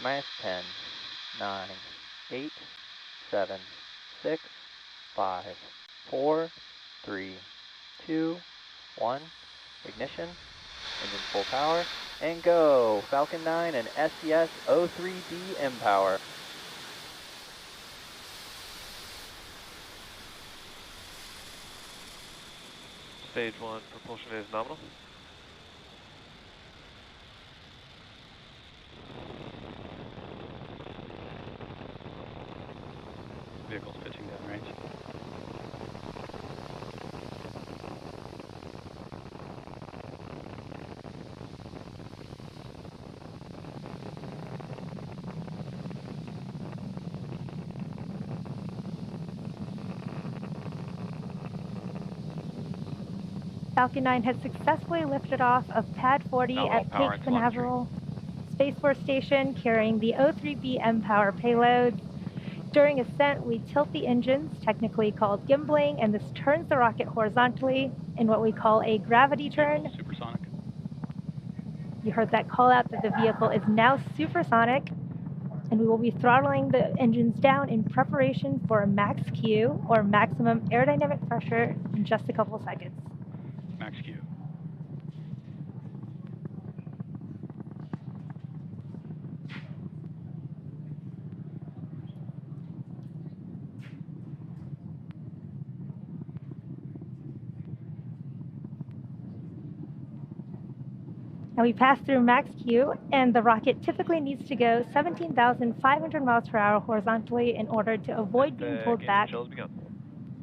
Minus 10, 9, 8, 7, 6, 5, 4, 3, 2, 1. Ignition, engine full power, and go! Falcon 9 and SES O3b mPOWER. Stage 1 propulsion is nominal. Vehicle's pitching downrange. Falcon 9 has successfully lifted off of Pad 40 at Cape Canaveral Space Force Station, carrying the O3b mPOWER payload. During ascent, we tilt the engines, technically called gimbling, and this turns the rocket horizontally in what we call a gravity turn. Supersonic. You heard that call out that the vehicle is now supersonic, and we will be throttling the engines down in preparation for max Q, or maximum aerodynamic pressure, in just a couple seconds. Max Q. Now we pass through max Q, and the rocket typically needs to go 17,500 miles per hour horizontally in order to avoid being pulled back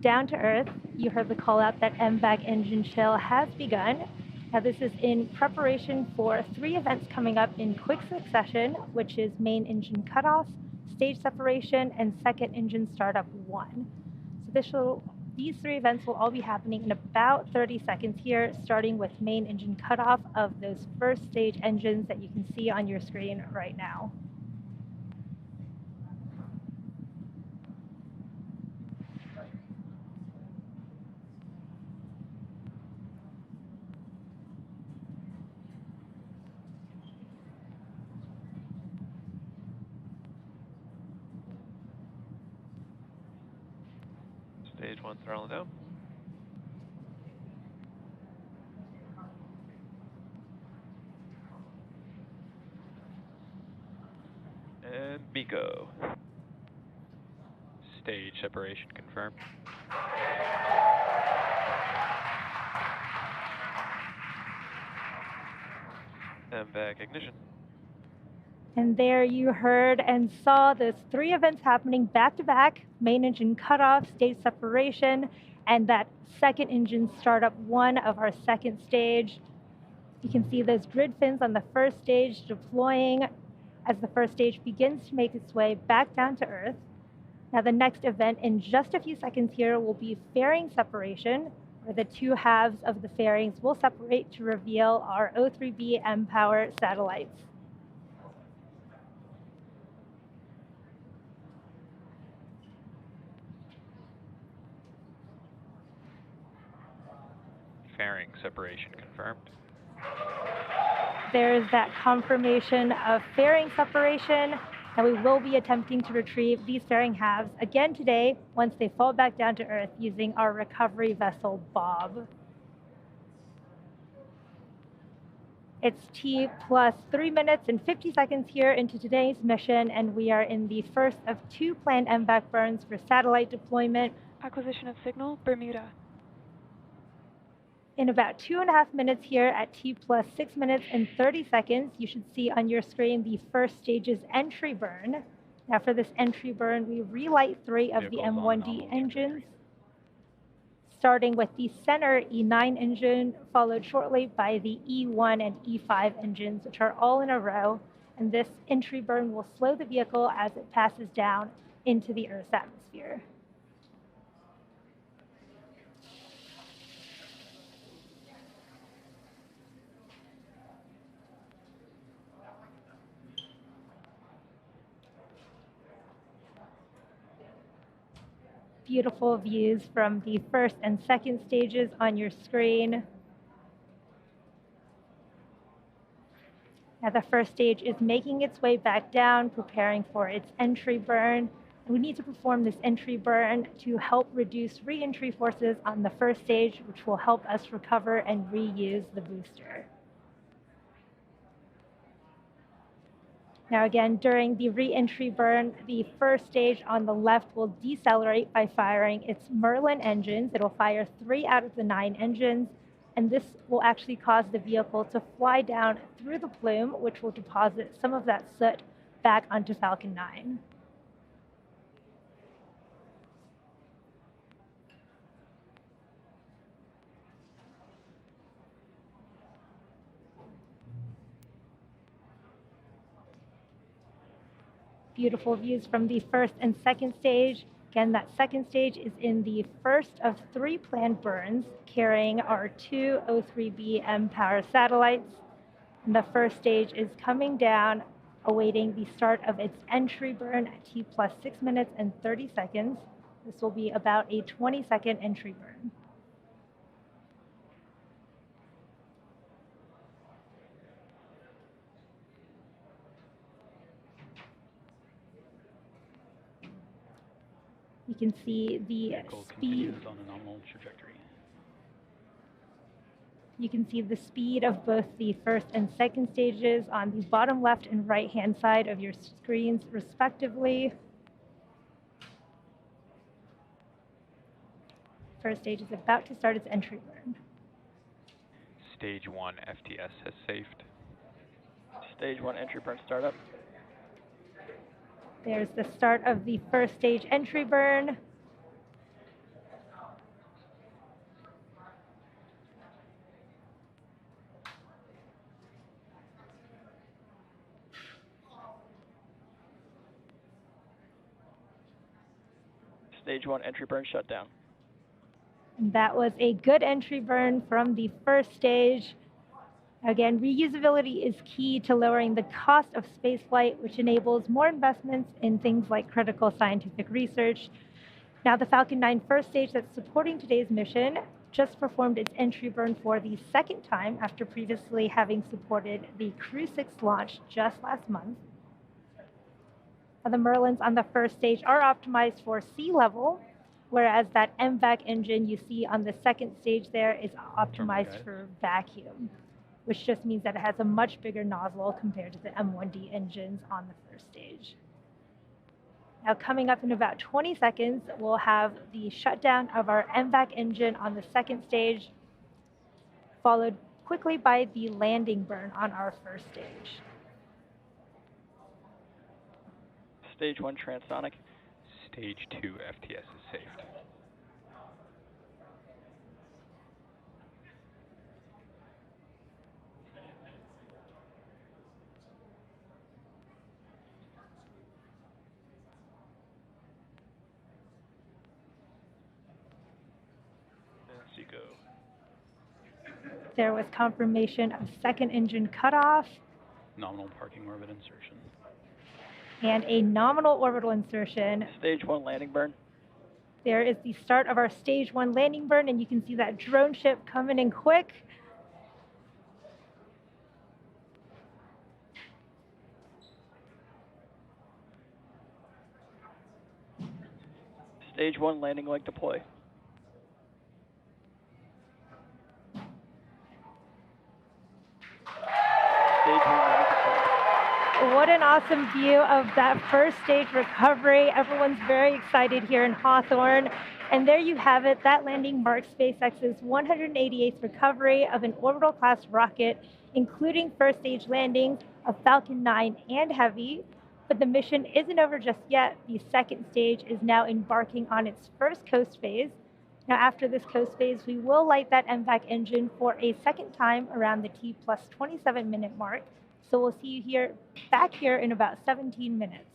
down to Earth. You heard the call out that MVAC engine chill has begun. Now this is in preparation for 3 events coming up in quick succession, which is main engine cutoff, stage separation, and second engine startup 1. So these 3 events will all be happening in about 30 seconds here, starting with main engine cutoff of those first stage engines that you can see on your screen right now. Stage 1 throttling down. And MECO. Stage separation confirmed. MVAC ignition. And there you heard and saw those 3 events happening back to back: main engine cutoff, stage separation, and that second engine startup 1 of our second stage. You can see those grid fins on the first stage deploying as the first stage begins to make its way back down to Earth. Now the next event in just a few seconds here will be fairing separation, where the 2 halves of the fairings will separate to reveal our O3b mPOWER satellites. Fairing separation confirmed. There is that confirmation of fairing separation, and we will be attempting to retrieve these fairing halves again today once they fall back down to Earth using our recovery vessel, Bob. It's T plus 3 minutes and 50 seconds here into today's mission, and we are in the first of 2 planned MVAC burns for satellite deployment. Acquisition of signal, Bermuda. In about 2.5 minutes here at T plus 6 minutes and 30 seconds, you should see on your screen the first stage's entry burn. Now for this entry burn, we relight 3 of the M1D engines, starting with the center E9 engine, followed shortly by the E1 and E5 engines, which are all in a row. And this entry burn will slow the vehicle as it passes down into the Earth's atmosphere. Beautiful views from the first and second stages on your screen. Now the first stage is making its way back down, preparing for its entry burn. We need to perform this entry burn to help reduce re-entry forces on the first stage, which will help us recover and reuse the booster. Now again, during the re-entry burn, the first stage on the left will decelerate by firing its Merlin engines. It'll fire 3 out of the 9 engines, and this will actually cause the vehicle to fly down through the plume, which will deposit some of that soot back onto Falcon 9. Beautiful views from the first and second stage. Again, that second stage is in the first of 3 planned burns, carrying our 2 O3b mPOWER satellites. And the first stage is coming down, awaiting the start of its entry burn at T plus 6 minutes and 30 seconds. This will be about a 20-second entry burn. You can see the speed. On a nominal trajectory. You can see the speed of both the first and second stages on the bottom left and right hand side of your screens, respectively. First stage is about to start its entry burn. Stage 1 FTS has safed. Stage 1 entry burn startup. There's the start of the first stage entry burn. Stage 1 entry burn shutdown. That was a good entry burn from the first stage. Again, reusability is key to lowering the cost of spaceflight, which enables more investments in things like critical scientific research. Now, the Falcon 9 first stage that's supporting today's mission just performed its entry burn for the second time after previously having supported the Crew 6 launch just last month. Now, the Merlins on the first stage are optimized for sea level, whereas that MVAC engine you see on the second stage there is optimized for vacuum, which just means that it has a much bigger nozzle compared to the M1D engines on the first stage. Now, coming up in about 20 seconds, we'll have the shutdown of our MVAC engine on the second stage, followed quickly by the landing burn on our first stage. Stage 1 transonic. Stage 2 FTS is safed. Seco. There was confirmation of second engine cutoff Nominal parking orbit insertion. and a nominal orbital insertion. Stage 1 landing burn. There is the start of our stage 1 landing burn, and you can see that drone ship coming in quick. Stage 1 landing leg deploy. Stage 1 landing deploy. What an awesome view of that first stage recovery. Everyone's very excited here in Hawthorne. And there you have it. That landing marks SpaceX's 188th recovery of an orbital class rocket, including first stage landings of Falcon 9 and Heavy. But the mission isn't over just yet. The second stage is now embarking on its first coast phase. Now, after this coast phase, we will light that MVAC engine for a second time around the T plus 27 minute mark. So we'll see you back here in about 17 minutes.